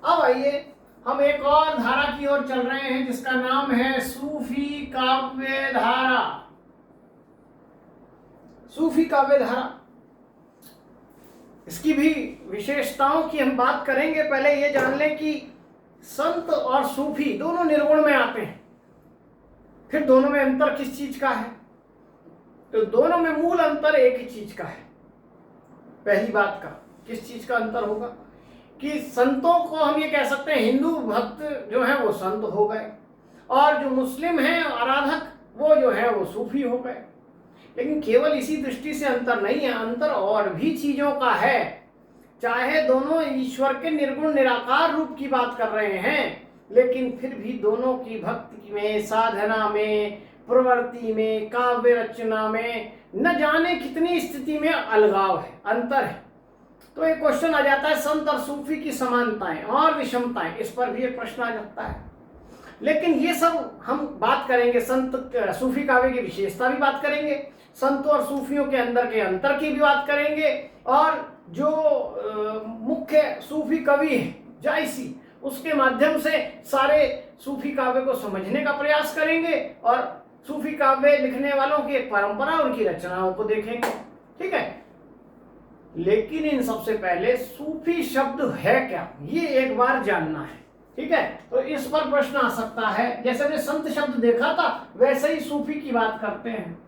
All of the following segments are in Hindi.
अब आइए हम एक और धारा की ओर चल रहे हैं जिसका नाम है सूफी काव्य धारा। सूफी काव्य धारा, इसकी भी विशेषताओं की हम बात करेंगे। पहले ये जान लें कि संत और सूफी दोनों निर्गुण में आते हैं। फिर दोनों में अंतर किस चीज का है? तो दोनों में मूल अंतर एक ही चीज का है। पहली बात का किस चीज का अंतर होगा कि संतों को हम ये कह सकते हैं, हिंदू भक्त जो है वो संत हो गए, और जो मुस्लिम हैं आराधक वो जो है वो सूफी हो गए। लेकिन केवल इसी दृष्टि से अंतर नहीं है, अंतर और भी चीजों का है। चाहे दोनों ईश्वर के निर्गुण निराकार रूप की बात कर रहे हैं, लेकिन फिर भी दोनों की भक्ति में, साधना में, प्रवृत्ति में, काव्य रचना में न जाने कितनी स्थिति में अलगाव है, अंतर है। तो एक क्वेश्चन आ जाता है, संत और सूफी की समानताएं और विषमताएं, इस पर भी एक प्रश्न आ जाता है। लेकिन ये सब हम बात करेंगे, संत सूफी काव्य की विशेषता भी बात करेंगे, संतों और सूफियों के अंदर के अंतर की भी बात करेंगे, और जो मुख्य सूफी कवि है जायसी, उसके माध्यम से सारे सूफी काव्य को समझने का प्रयास करेंगे, और सूफी काव्य लिखने वालों की एक परंपरा, उनकी रचनाओं को देखेंगे। ठीक है, लेकिन इन सबसे पहले सूफी शब्द है क्या, ये एक बार जानना है। ठीक है, तो इस पर प्रश्न आ सकता है। जैसे हमने संत शब्द देखा था, वैसे ही सूफी की बात करते हैं।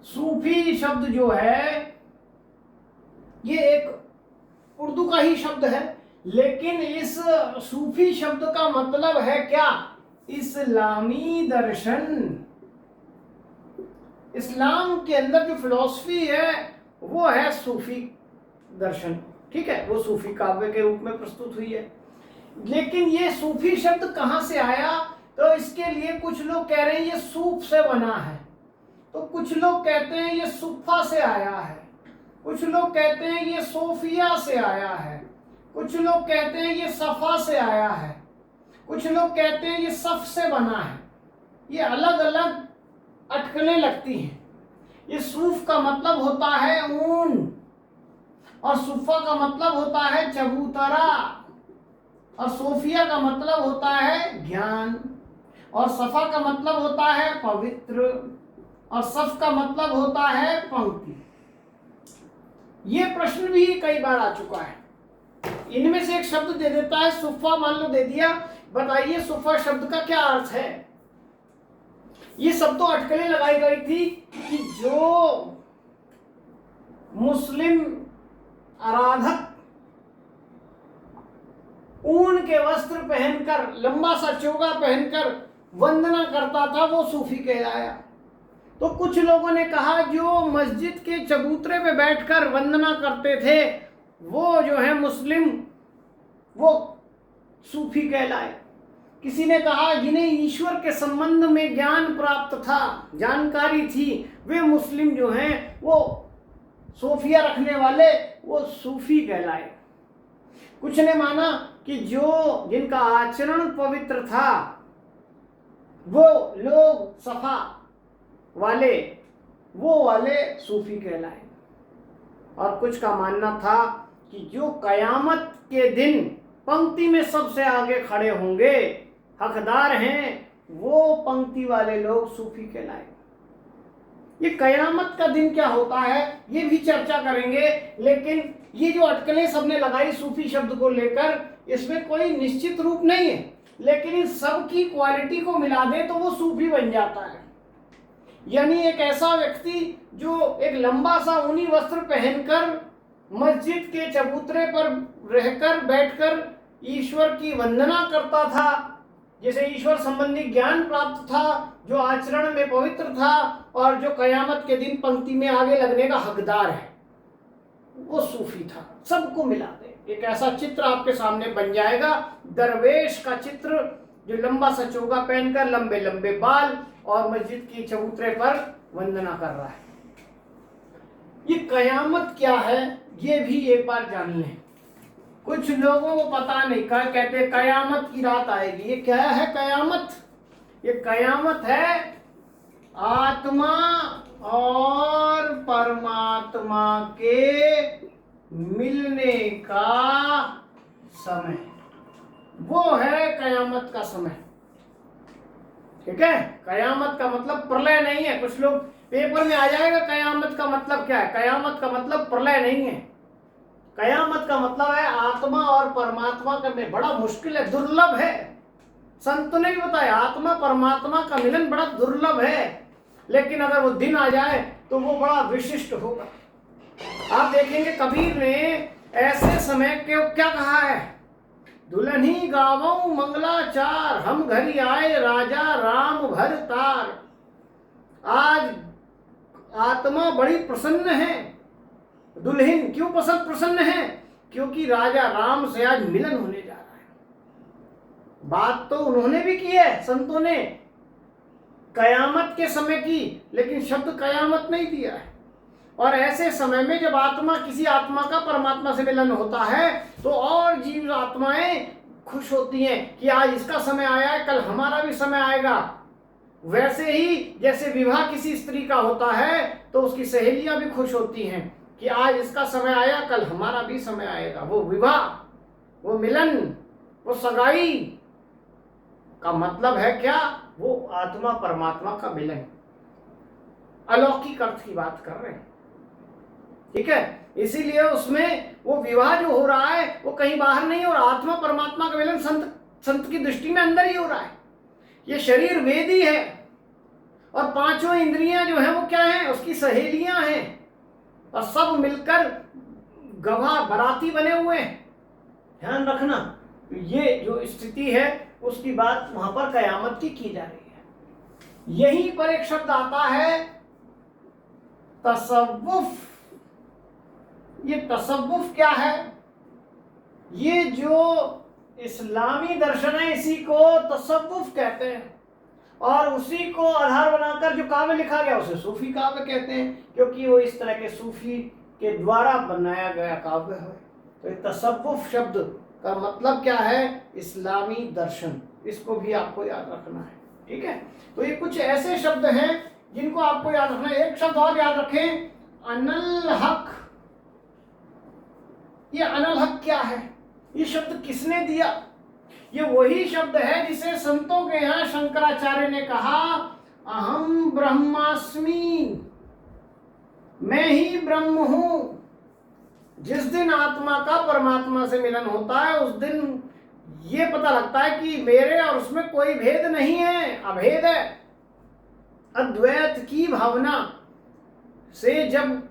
सूफी शब्द जो है ये एक उर्दू का ही शब्द है, लेकिन इस सूफी शब्द का मतलब है क्या? इस्लामी दर्शन। इस्लाम के अंदर जो फिलॉसफी है वो है सूफी दर्शन। ठीक है, वो सूफी काव्य के रूप में प्रस्तुत हुई है। लेकिन ये सूफी शब्द कहां से आया? तो इसके लिए कुछ लोग कह रहे हैं ये सूफ से बना है, तो कुछ लोग कहते हैं ये सुफा से आया है, कुछ लोग कहते हैं ये सोफिया से आया है, कुछ लोग कहते हैं ये सफा से आया है, कुछ लोग कहते हैं ये सफ से बना है। ये अलग अलग अटकलें लगती हैं। ये सूफ का मतलब होता है ऊन, और सुफा का मतलब होता है चबूतरा, और सोफिया का मतलब होता है ज्ञान, और सफा का मतलब होता है पवित्र, और सफ का मतलब होता है पंक्ति। ये प्रश्न भी कई बार आ चुका है। इनमें से एक शब्द दे देता है, सुफा मान लो दे दिया, बताइए सुफा शब्द का क्या अर्थ है? ये सब तो अटकलें लगाई गई थी कि जो मुस्लिम आराधक ऊन के वस्त्र पहनकर, लंबा सा चोगा पहनकर वंदना करता था, वो सूफी कहलाया। तो कुछ लोगों ने कहा जो मस्जिद के चबूतरे पे बैठकर वंदना करते थे वो जो है मुस्लिम, वो सूफी कहलाए। किसी ने कहा जिन्हें ईश्वर के संबंध में ज्ञान प्राप्त था, जानकारी थी, वे मुस्लिम जो हैं वो सोफिया रखने वाले, वो सूफी कहलाए। कुछ ने माना कि जो जिनका आचरण पवित्र था वो लोग सफा वाले, वो वाले सूफी कहलाए। और कुछ का मानना था कि जो कयामत के दिन पंक्ति में सबसे आगे खड़े होंगे, हकदार हैं, वो पंक्ति वाले लोग सूफी कहलाए। ये कयामत का दिन क्या होता है ये भी चर्चा करेंगे, लेकिन ये जो अटकलें सबने लगाई सूफी शब्द को लेकर, इसमें कोई निश्चित रूप नहीं है, लेकिन इन सब की क्वालिटी को मिला दे तो वो सूफी बन जाता है। यानी एक ऐसा व्यक्ति जो एक लंबा सा ऊनी वस्त्र पहनकर मस्जिद के चबूतरे पर रहकर बैठकर ईश्वर की वंदना करता था, जैसे ईश्वर संबंधी ज्ञान प्राप्त था, जो आचरण में पवित्र था, और जो कयामत के दिन पंक्ति में आगे लगने का हकदार है, वो सूफी था। सबको मिला दे एक ऐसा चित्र आपके सामने बन जाएगा, दरवेश का चित्र, जो लंबा सा चोगा पहनकर, लंबे लंबे बाल, और मस्जिद की चबूतरे पर वंदना कर रहा है। ये कयामत क्या है ये भी एक बार जान लें। कुछ लोगों को पता नहीं, कहते कयामत की रात आएगी। ये क्या है कयामत? ये कयामत है आत्मा और परमात्मा के मिलने का समय। वो है कयामत का समय। ठीक है, कयामत का मतलब प्रलय नहीं है। कुछ लोग पेपर में आ जाएगा कयामत का मतलब क्या है। कयामत का मतलब प्रलय नहीं है। कयामत का मतलब है आत्मा और परमात्मा का में बड़ा मुश्किल है, दुर्लभ है। संतों ने भी बताया आत्मा परमात्मा का मिलन बड़ा दुर्लभ है, लेकिन अगर वो दिन आ जाए तो वो बड़ा विशिष्ट होगा। आप देखेंगे कबीर ने ऐसे समय के क्या कहा है, दुल्हनी गावों मंगलाचार, हम घरी आए राजा राम भर तार। आज आत्मा बड़ी प्रसन्न है। दुल्हन क्यों प्रसन्न है? क्योंकि राजा राम से आज मिलन होने जा रहा है। बात तो उन्होंने भी की है संतों ने कयामत के समय की, लेकिन शब्द कयामत नहीं दिया है। और ऐसे समय में जब आत्मा किसी आत्मा का परमात्मा से मिलन होता है तो और जीव आत्माएं खुश होती हैं कि आज इसका समय आया है, कल हमारा भी समय आएगा। वैसे ही जैसे विवाह किसी स्त्री का होता है तो उसकी सहेलियां भी खुश होती हैं कि आज इसका समय आया, कल हमारा भी समय आएगा। वो विवाह, वो मिलन, वो सगाई का मतलब है क्या? वो आत्मा परमात्मा का मिलन। अलौकिक अर्थ की बात कर रहे हैं। ठीक है, इसीलिए उसमें वो विवाह जो हो रहा है वो कहीं बाहर नहीं, और आत्मा परमात्मा का मिलन संत की दृष्टि में अंदर ही हो रहा है। ये शरीर वेदी है और पांचों इंद्रियां जो हैं वो क्या हैं? उसकी सहेलियां हैं, और सब मिलकर गवाह बराती बने हुए हैं। ध्यान रखना, ये जो स्थिति है उसकी बात वहां पर कयामत की जा रही है। यहीं पर एक शब्द आता है तसव्वुफ। ये तसव्वुफ क्या है? ये जो इस्लामी दर्शन है इसी को तसव्वुफ कहते हैं, और उसी को आधार बनाकर जो काव्य लिखा गया उसे सूफी काव्य कहते हैं, क्योंकि वो इस तरह के सूफी के द्वारा बनाया गया काव्य है। तो ये तसव्वुफ शब्द का मतलब क्या है? इस्लामी दर्शन। इसको भी आपको याद रखना है। ठीक है, तो ये कुछ ऐसे शब्द हैं जिनको आपको याद रखना है। एक शब्द और याद रखें, अनल हक। ये अनल हक क्या है? ये शब्द किसने दिया? ये वही शब्द है जिसे संतों के यहाँ शंकराचार्य ने कहा अहम ब्रह्मास्मि, मैं ही ब्रह्म हूं। जिस दिन आत्मा का परमात्मा से मिलन होता है उस दिन ये पता लगता है कि मेरे और उसमें कोई भेद नहीं है, अभेद है। अद्वैत की भावना से जब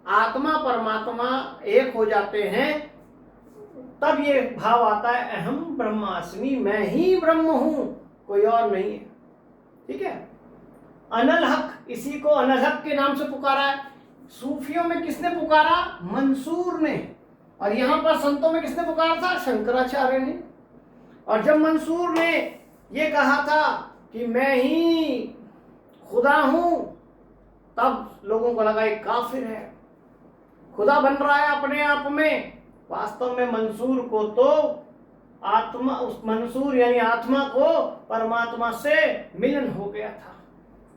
आत्मा परमात्मा एक हो जाते हैं तब ये भाव आता है अहम ब्रह्मास्मि, मैं ही ब्रह्म हूं, कोई और नहीं है। ठीक है, अनल हक, इसी को अनल हक के नाम से पुकारा है। सूफियों में किसने पुकारा? मंसूर ने। और यहां पर संतों में किसने पुकारा था? शंकराचार्य ने। और जब मंसूर ने ये कहा था कि मैं ही खुदा हूं, तब लोगों को लगा ये काफिर है, खुदा बन रहा है अपने आप में। वास्तव में मंसूर को तो आत्मा, उस मंसूर यानी आत्मा को परमात्मा से मिलन हो गया था।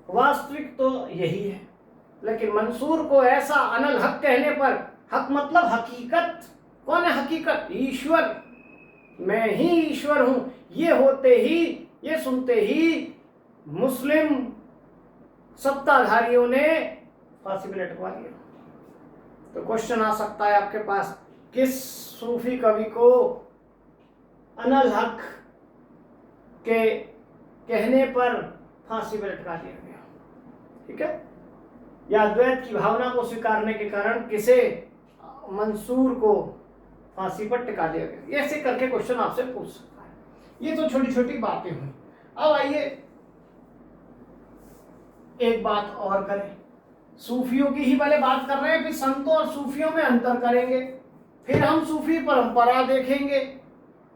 वास्तविक तो यही है, लेकिन मंसूर को ऐसा अनल हक कहने पर, हक मतलब हकीकत। कौन है हकीकत? ईश्वर। मैं ही ईश्वर हूं, ये होते ही, ये सुनते ही मुस्लिम सत्ताधारियों ने फांसी पे लटकवा दिया। तो क्वेश्चन आ सकता है आपके पास, किस सूफी कवि को अनल हक के कहने पर फांसी पे लटका दिया गया? ठीक है, या अद्वैत की भावना को स्वीकारने के कारण किसे मंसूर को फांसी पर टिका दिया गया? ऐसे करके क्वेश्चन आपसे पूछ सकता है। ये तो छोटी छोटी बातें हुई। अब आइए एक बात और करें। सूफियों की ही पहले बात कर रहे हैं, फिर संतों और सूफियों में अंतर करेंगे, फिर हम सूफी परंपरा देखेंगे।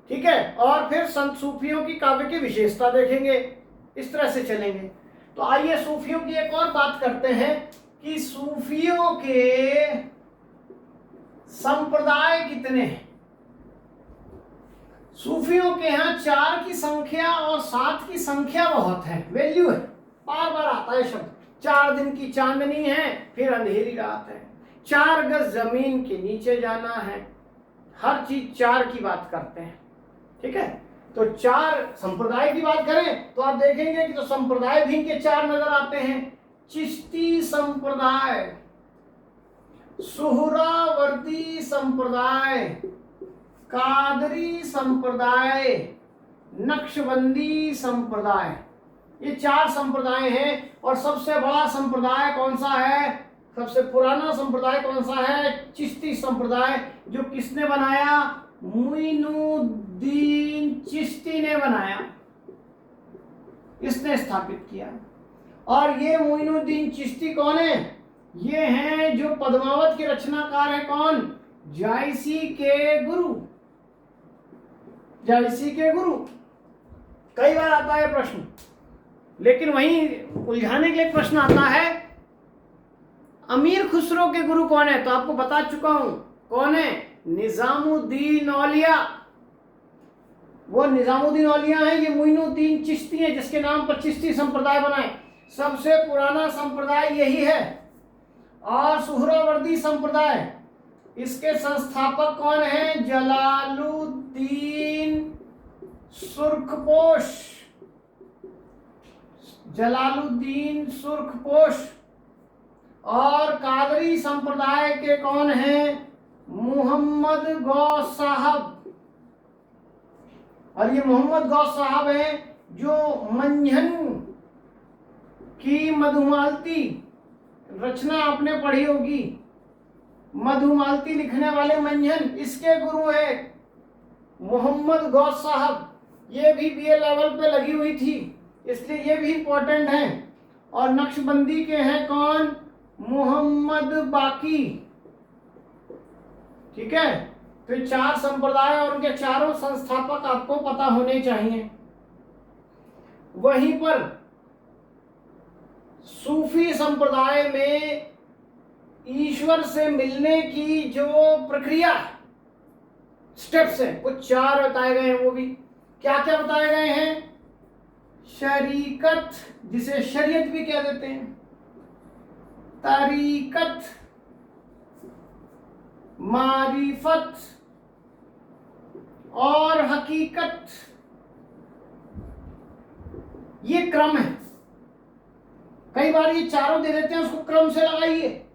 ठीक है, और फिर संत सूफियों की काव्य की विशेषता देखेंगे। इस तरह से चलेंगे। तो आइए सूफियों की एक और बात करते हैं कि सूफियों के संप्रदाय कितने हैं। सूफियों के यहाँ 4 की संख्या और 7 की संख्या बहुत है, वैल्यू है। बार बार आता है शब्द। 4 दिन की चांदनी है, फिर अंधेरी रात है। 4 गज जमीन के नीचे जाना है। हर चीज 4 की बात करते हैं। ठीक है। तो 4 संप्रदाय की बात करें तो आप देखेंगे कि तो संप्रदाय भी इनके 4 नजर आते हैं। चिश्ती संप्रदाय, सुहरावर्दी संप्रदाय, कादरी संप्रदाय, नक्शबंदी संप्रदाय। ये 4 संप्रदाय हैं। और सबसे बड़ा संप्रदाय कौन सा है, सबसे पुराना संप्रदाय कौन सा है? चिश्ती संप्रदाय, जो किसने बनाया? मुइनुद्दीन चिश्ती ने बनाया, इसने स्थापित किया। और ये मुइनुद्दीन चिश्ती कौन है? ये हैं जो पद्मावत के रचनाकार है। कौन? जायसी के गुरु, जायसी के गुरु। कई बार आता है प्रश्न, लेकिन वहीं उलझाने के लिए प्रश्न आता है अमीर खुसरो के गुरु कौन है? तो आपको बता चुका हूं कौन है, निजामुद्दीन औलिया। वो निजामुद्दीन औलिया है, ये मुइनुद्दीन चिश्ती है जिसके नाम पर चिश्ती संप्रदाय बनाए। सबसे पुराना संप्रदाय यही है। और सुहरावर्दी संप्रदाय, इसके संस्थापक कौन है? जलालुद्दीन सुर्खपोश, जलालुद्दीन सुर्खपोश। और कादरी संप्रदाय के कौन हैं? मोहम्मद गौस साहब। और ये मोहम्मद गौस साहब हैं जो मंझन की मधुमालती रचना आपने पढ़ी होगी, मधुमालती लिखने वाले मंझन, इसके गुरु हैं मोहम्मद गौस साहब। ये भी बीए लेवल पे लगी हुई थी, इसलिए ये भी इंपॉर्टेंट है। और नक्शबंदी के हैं कौन? मोहम्मद बाकी। ठीक है। तो 4 संप्रदाय और उनके चारों संस्थापक आपको पता होने चाहिए। वहीं पर सूफी संप्रदाय में ईश्वर से मिलने की जो प्रक्रिया, स्टेप्स हैं, वो 4 बताए गए हैं। वो भी क्या क्या बताए गए हैं? शरीकत, जिसे शरीयत भी कह देते हैं, तरीकत, मारिफत और हकीकत। ये क्रम है। कई बार ये चारों दे देते हैं, उसको क्रम से लगाइए।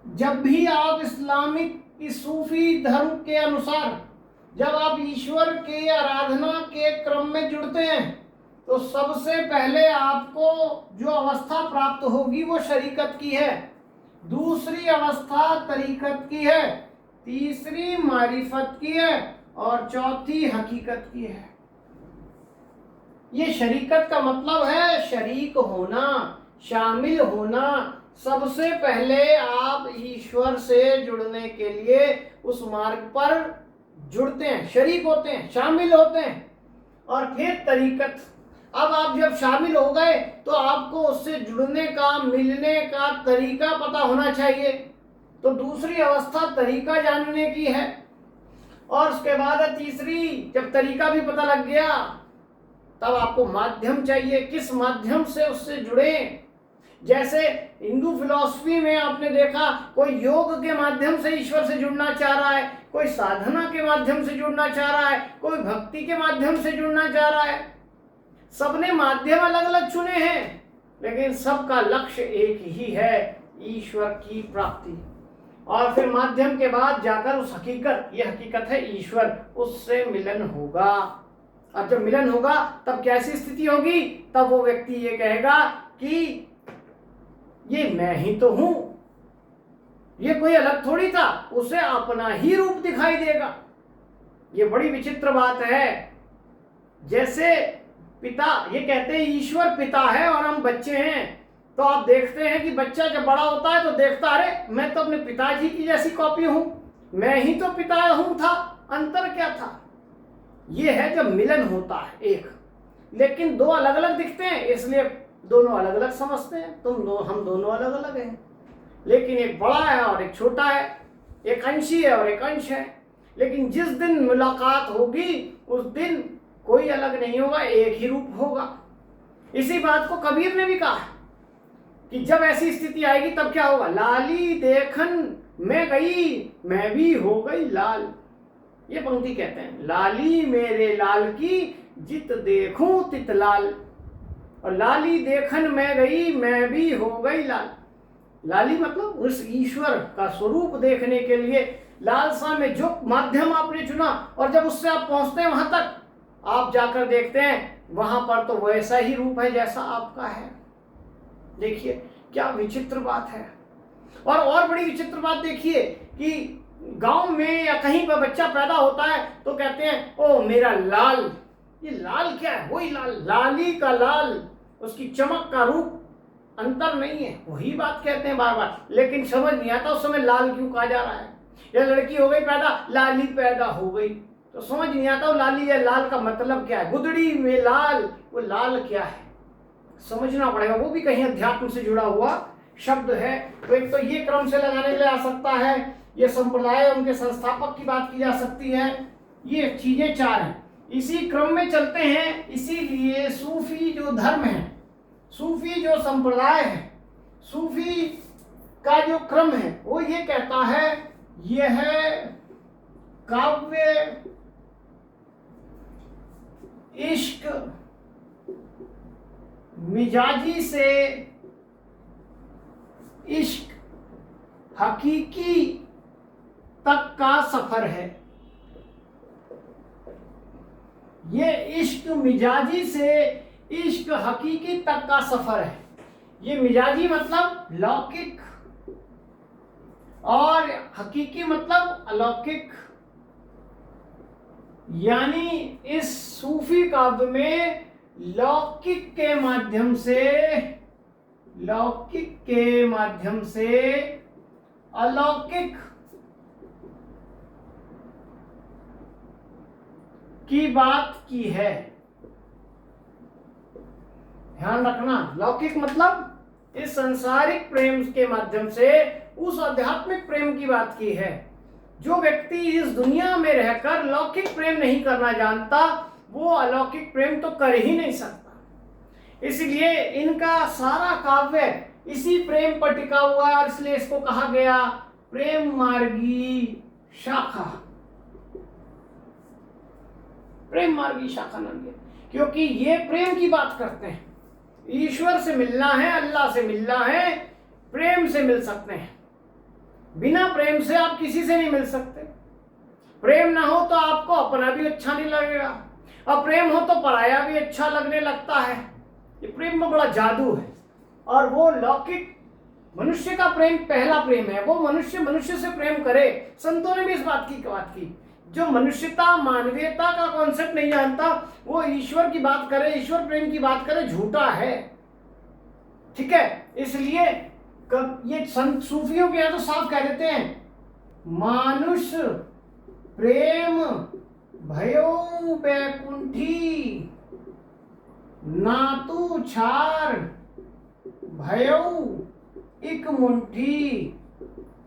जब भी आप इस्लामिक सूफी धर्म के अनुसार जब आप ईश्वर के आराधना के क्रम में जुड़ते हैं तो सबसे पहले आपको जो अवस्था प्राप्त होगी वो शरीकत की है, दूसरी अवस्था तरीकत की है, तीसरी मारिफत की है और चौथी हकीकत की है। ये शरीकत का मतलब है शरीक होना, शामिल होना। सबसे पहले आप ईश्वर से जुड़ने के लिए उस मार्ग पर जुड़ते हैं, शरीक होते हैं, शामिल होते हैं। और फिर तरीकत। अब आप जब शामिल हो गए तो आपको उससे जुड़ने का, मिलने का तरीका पता होना चाहिए। तो दूसरी अवस्था तरीका जानने की है। और उसके बाद तीसरी, जब तरीका भी पता लग गया तब आपको माध्यम चाहिए, किस माध्यम से उससे जुड़े। जैसे हिंदू फिलॉसफी में आपने देखा, कोई योग के माध्यम से ईश्वर से जुड़ना चाह रहा है, कोई साधना के माध्यम से जुड़ना चाह रहा है, कोई भक्ति के माध्यम से जुड़ना चाह रहा है। सबने माध्यम अलग अलग चुने हैं, लेकिन सबका लक्ष्य एक ही है, ईश्वर की प्राप्ति। और फिर माध्यम के बाद जाकर उस हकीकत, ये हकीकत है ईश्वर, उससे मिलन होगा। अब जब मिलन होगा तब कैसी स्थिति होगी? तब वो व्यक्ति ये कहेगा कि ये मैं ही तो हूं, ये कोई अलग थोड़ी था, उसे अपना ही रूप दिखाई देगा। ये बड़ी विचित्र बात है। जैसे पिता, ये कहते हैं ईश्वर पिता है और हम बच्चे हैं, तो आप देखते हैं कि बच्चा जब बड़ा होता है तो देखता, अरे मैं तो अपने पिताजी की जैसी कॉपी हूं, मैं ही तो पिता हूं था, अंतर क्या था? ये है जब मिलन होता है एक। लेकिन दो अलग अलग दिखते हैं, इसलिए दोनों अलग अलग समझते हैं, हम दोनों अलग अलग हैं। लेकिन एक बड़ा है और एक छोटा है, एक अंशी है और एक अंश है। लेकिन जिस दिन मुलाकात होगी उस दिन कोई अलग नहीं होगा, एक ही रूप होगा। इसी बात को कबीर ने भी कहा कि जब ऐसी स्थिति आएगी तब क्या होगा? लाली देखन मैं गई, मैं भी हो गई लाल। ये पंक्ति कहते हैं, लाली मेरे लाल की जित देखूं तित लाल, और लाली देखन मैं गई मैं भी हो गई लाल। लाली मतलब उस ईश्वर का स्वरूप देखने के लिए लालसा में जो माध्यम आपने चुना, और जब उससे आप पहुंचते हैं वहां तक, आप जाकर देखते हैं वहां पर तो वैसा ही रूप है जैसा आपका है। देखिए क्या विचित्र बात है। और बड़ी विचित्र बात देखिए कि गांव में या कहीं पर बच्चा पैदा होता है तो कहते हैं ओ मेरा लाल। ये लाल क्या है? वही लाल, लाली का लाल, उसकी चमक का रूप अंतर नहीं है, वही बात कहते हैं बार बार। लेकिन समझ नहीं आता उस समय लाल क्यों कहा जा रहा है। या लड़की हो गई पैदा, लाली पैदा हो गई, तो समझ नहीं आता वो लाली या लाल का मतलब क्या है। गुदड़ी में लाल, वो लाल क्या है समझना पड़ेगा, वो भी कहीं अध्यात्म से जुड़ा हुआ शब्द है। तो एक तो ये क्रम से लगाने के लिए आ सकता है, ये संप्रदाय उनके संस्थापक की बात की जा सकती है, ये चीजें चार हैं। इसी क्रम में चलते हैं, इसीलिए सूफी जो धर्म है, सूफी जो संप्रदाय है, सूफी का जो क्रम है वो ये कहता है यह काव्य इश्क मिजाजी से इश्क हकीकी तक का सफर है। ये इश्क मिजाजी से इश्क हकीकी तक का सफर है। ये मिजाजी मतलब लौकिक और हकीकी मतलब अलौकिक। यानी इस सूफी काव्य में लौकिक के माध्यम से अलौकिक की बात की है। ध्यान रखना, लौकिक मतलब इस सांसारिक प्रेम के माध्यम से उस आध्यात्मिक प्रेम की बात की है। जो व्यक्ति इस दुनिया में रहकर लौकिक प्रेम नहीं करना जानता, वो अलौकिक प्रेम तो कर ही नहीं सकता। इसलिए इनका सारा काव्य इसी प्रेम पर टिका हुआ है, और इसलिए इसको कहा गया प्रेम मार्गी शाखा। प्रेम मार्गी शाखा नाम दिया क्योंकि ये प्रेम की बात करते हैं। ईश्वर से मिलना है, अल्लाह से मिलना है, प्रेम से मिल सकते हैं। बिना प्रेम से आप किसी से नहीं मिल सकते। प्रेम ना हो तो आपको अपना भी अच्छा नहीं लगेगा, और प्रेम हो तो पराया भी अच्छा लगने लगता है। ये प्रेम में बड़ा जादू है। और वो लौकिक मनुष्य का प्रेम पहला प्रेम है, वो मनुष्य से प्रेम करे। संतों ने भी इस बात की जो मनुष्यता मानवीयता का कॉन्सेप्ट नहीं जानता, वो ईश्वर की बात करे, ईश्वर प्रेम की बात करे, झूठा है। ठीक है, इसलिए ये संत सूफियों के यहाँ तो साफ कह देते हैं, मानुष प्रेम भयो बैकुंठी नातु छार भयो इक मुंठी।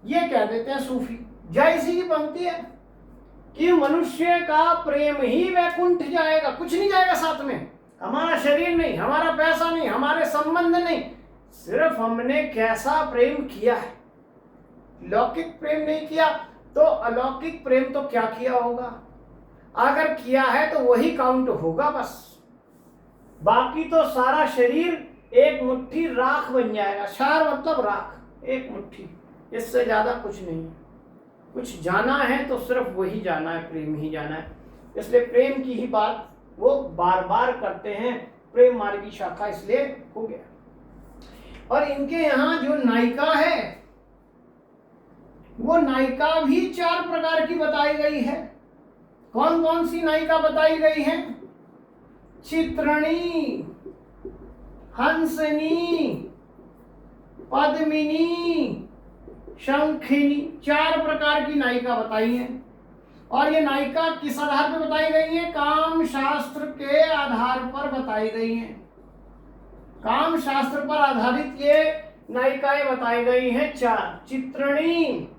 ये कह देते हैं सूफी। जायसी की पंक्ति है कि मनुष्य का प्रेम ही वैकुंठ जाएगा, कुछ नहीं जाएगा साथ में। हमारा शरीर नहीं, हमारा पैसा नहीं, हमारे संबंध नहीं, सिर्फ हमने कैसा प्रेम किया है। लौकिक प्रेम नहीं किया तो अलौकिक प्रेम तो क्या किया होगा। अगर किया है तो वही काउंट होगा बस। बाकी तो सारा शरीर एक मुट्ठी राख बन जाएगा। क्षार मतलब राख, एक मुट्ठी, इससे ज्यादा कुछ नहीं है। कुछ जाना है तो सिर्फ वही जाना है, प्रेम ही जाना है। इसलिए प्रेम की ही बात वो बार बार करते हैं। प्रेम मार्गी शाखा इसलिए हो गया। और इनके यहाँ जो नायिका है वो नायिका भी 4 प्रकार की बताई गई है। कौन कौन सी नायिका बताई गई है? चित्रणी, हंसनी, पद्मिनी, शंखिनी, 4 प्रकार की नायिका बताई है। और ये नायिका किस आधार पर बताई गई है? काम शास्त्र के आधार पर बताई गई है। काम शास्त्र पर आधारित ये नायिकाएं बताई गई हैं 4। चित्रणी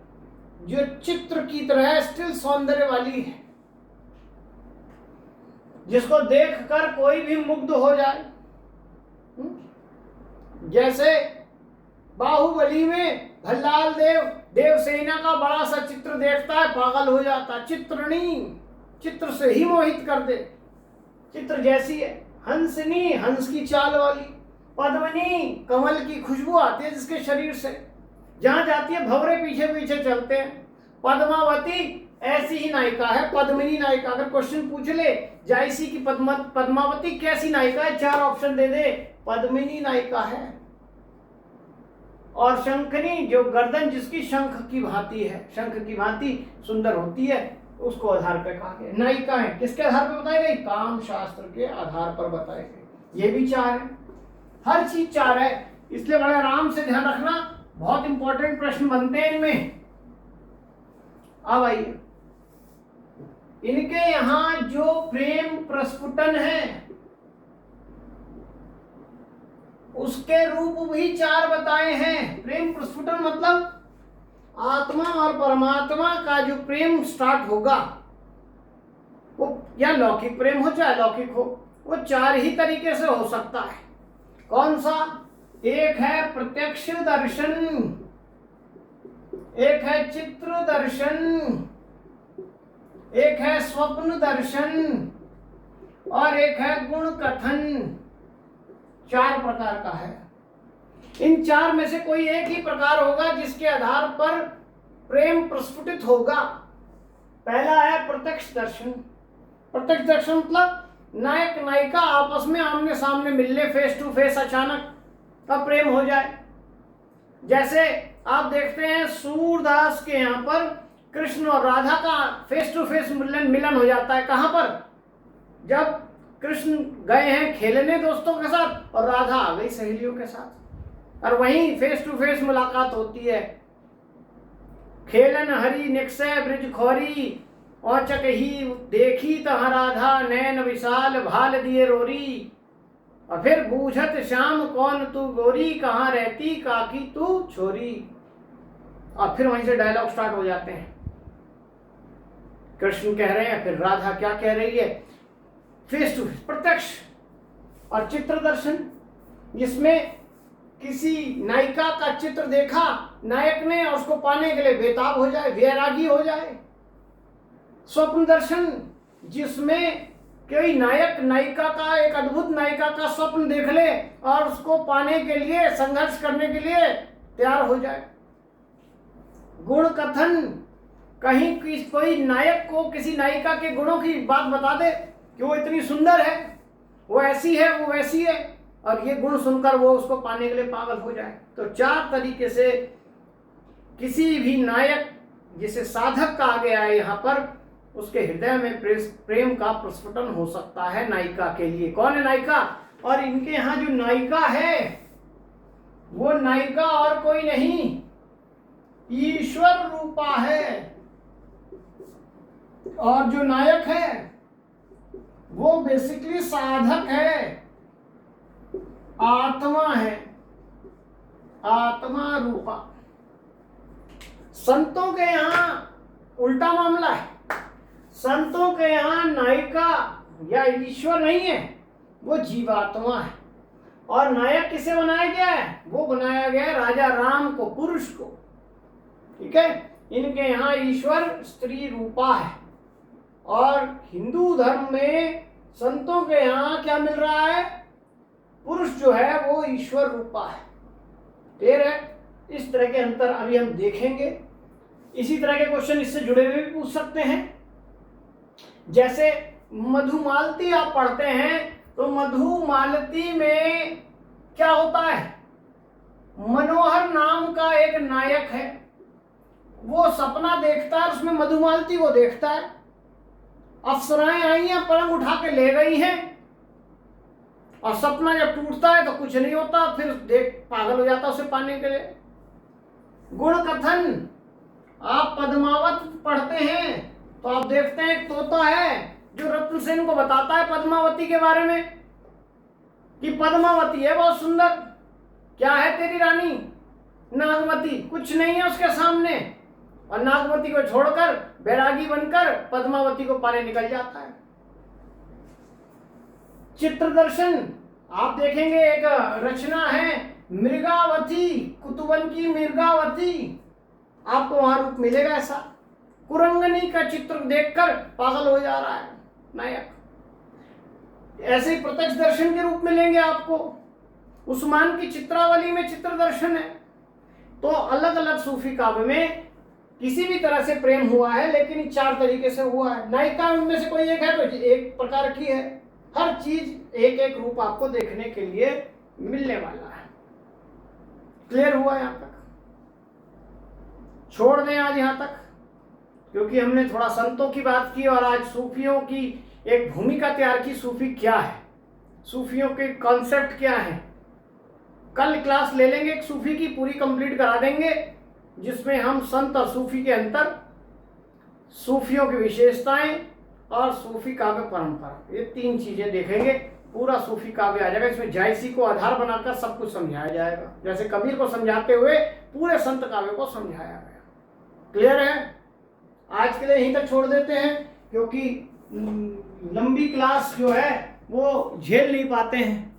जो चित्र की तरह स्टिल सौंदर्य वाली है, जिसको देखकर कोई भी मुग्ध हो जाए। जैसे बाहुबली में भल्लाल देव देवसेना का बड़ा सा चित्र देखता है, पागल हो जाता। चित्रणी चित्र से ही मोहित कर दे। चित्र जैसी है। हंसनी, हंस की चाल वाली। पद्मिनी, कमल की खुशबू आती है जिसके शरीर से, जहां जाती है भंवरे पीछे पीछे चलते हैं। पद्मावती ऐसी ही नायिका है, पद्मिनी नायिका। अगर क्वेश्चन पूछ ले जायसी की पद्मावती कैसी नायिका है, 4 ऑप्शन दे दे, पद्मिनी नायिका है। और शंखनी, जो गर्दन जिसकी शंख की भांति है, शंख की भांति सुंदर होती है, उसको आधार पर कहा गया। नायिका है किसके आधार पर बताई गई? काम शास्त्र के आधार पर बताए गए। ये भी 4 है, हर चीज 4 है, इसलिए बड़े आराम से ध्यान रखना, बहुत इंपॉर्टेंट प्रश्न बनते हैं इनमें। अब आइए, इनके यहां जो प्रेम प्रस्फुटन है उसके रूप भी 4 बताए हैं। प्रेम प्रस्फुटन मतलब आत्मा और परमात्मा का जो प्रेम स्टार्ट होगा, वो या लौकिक प्रेम हो चाहे अलौकिक हो, वो 4 ही तरीके से हो सकता है। कौन सा? एक है प्रत्यक्ष दर्शन, एक है चित्र दर्शन, एक है स्वप्न दर्शन और एक है गुण कथन। 4 प्रकार का है। इन 4 में से कोई एक ही प्रकार होगा जिसके आधार पर प्रेम प्रस्फुटित होगा। पहला है प्रत्यक्ष दर्शन। प्रत्यक्ष दर्शन मतलब नायक नायिका आपस में आमने सामने मिलने, फेस टू फेस, अचानक का प्रेम हो जाए। जैसे आप देखते हैं सूरदास के यहाँ पर कृष्ण और राधा का फेस टू फेस मिलन हो जाता है। कहाँ पर? जब कृष्ण गए हैं खेलने दोस्तों के साथ और राधा आ गई सहेलियों के साथ, और वहीं फेस टू फेस मुलाकात होती है। खेलन हरि निक्षय ब्रिज खोरी, औचक ही देखी तहाँ राधा, नैन विशाल भाल दिए रोरी, और फिर बूझत श्याम कौन तू गोरी, कहाँ रहती काकी तू छोरी। और फिर वहीं से डायलॉग स्टार्ट हो जाते हैं। कृष्ण कह रहे हैं, फिर राधा क्या कह रही है, फेस टू फेस, प्रत्यक्ष। और चित्र दर्शन, जिसमें किसी नायिका का चित्र देखा नायक ने और उसको पाने के लिए बेताब हो जाए, वैरागी हो जाए। स्वप्न दर्शन, जिसमें कोई नायक नायिका का, एक अद्भुत नायिका का स्वप्न देख ले और उसको पाने के लिए, संघर्ष करने के लिए तैयार हो जाए। गुण कथन, कहीं कोई नायक को किसी नायिका के गुणों की बात बता दे कि वो इतनी सुंदर है, वो ऐसी है, वो वैसी है, और ये गुण सुनकर वो उसको पाने के लिए पागल हो जाए। तो 4 तरीके से किसी भी नायक जिसे साधक कहा गया है यहाँ पर, उसके हृदय में प्रेम का प्रस्फुटन हो सकता है नायिका के लिए। कौन है नायिका? और इनके यहाँ जो नायिका है वो नायिका और कोई नहीं, ईश्वर रूपा है। और जो नायक है वो बेसिकली साधक है, आत्मा है, आत्मा रूपा। संतों के यहाँ उल्टा मामला है। संतों के यहाँ नायिका या ईश्वर नहीं है, वो जीवात्मा है। और नायक किसे बनाया गया है? वो बनाया गया है राजा राम को, पुरुष को। ठीक है, इनके यहाँ ईश्वर स्त्री रूपा है। और हिंदू धर्म में संतों के यहाँ क्या मिल रहा है? पुरुष जो है वो ईश्वर रूपा है। क्लियर है? इस तरह के अंतर अभी हम देखेंगे। इसी तरह के क्वेश्चन इससे जुड़े हुए भी पूछ सकते हैं। जैसे मधुमालती आप पढ़ते हैं तो मधुमालती में क्या होता है? मनोहर नाम का एक नायक है, वो सपना देखता है, उसमें मधुमालती को देखता है। अप्सराएं आई हैं, पलंग उठा के ले गई हैं, और सपना जब टूटता है तो कुछ नहीं होता, फिर देख पागल हो जाता उसे पाने के लिए। गुण कथन, आप पद्मावत पढ़ते हैं तो आप देखते हैं एक तोता है जो रत्नसेन को बताता है पद्मावती के बारे में कि पद्मावती है बहुत सुंदर, क्या है तेरी रानी? नागमती, कुछ नहीं है उसके सामने। और नागमती को छोड़कर बैरागी बनकर पद्मावती को पाने निकल जाता है। चित्र दर्शन, आप देखेंगे एक रचना है मृगावती, कुतुबन की मृगावती, आपको वहां रूप मिलेगा ऐसा। कुरंगनी का चित्र देखकर पागल हो जा रहा है नायक। ऐसे ही प्रत्यक्ष दर्शन के रूप में लेंगे आपको, उस्मान की चित्रावली में चित्र दर्शन है। तो अलग अलग सूफी काव्य में किसी भी तरह से प्रेम हुआ है, लेकिन 4 तरीके से हुआ है। नायिका उनमें से कोई एक है तो एक प्रकार की है। हर चीज एक एक रूप आपको देखने के लिए मिलने वाला है। क्लियर हुआ यहां तक? छोड़ दें आज यहां तक, क्योंकि हमने थोड़ा संतों की बात की और आज सूफियों की एक भूमिका तैयार की। सूफी क्या है, सूफियों के कॉन्सेप्ट क्या है। कल क्लास ले लेंगे, एक सूफी की पूरी कंप्लीट करा देंगे, जिसमें हम संत और सूफी के अंतर, सूफियों की विशेषताएं और सूफी काव्य परंपरा, ये 3 चीजें देखेंगे। पूरा सूफी काव्य आ जाएगा। इसमें जायसी को आधार बनाकर सब कुछ समझाया जाएगा, जैसे कबीर को समझाते हुए पूरे संत काव्य को समझाया गया। क्लियर है? आज के लिए यहीं तक छोड़ देते हैं, क्योंकि लंबी क्लास जो है वो झेल नहीं पाते हैं।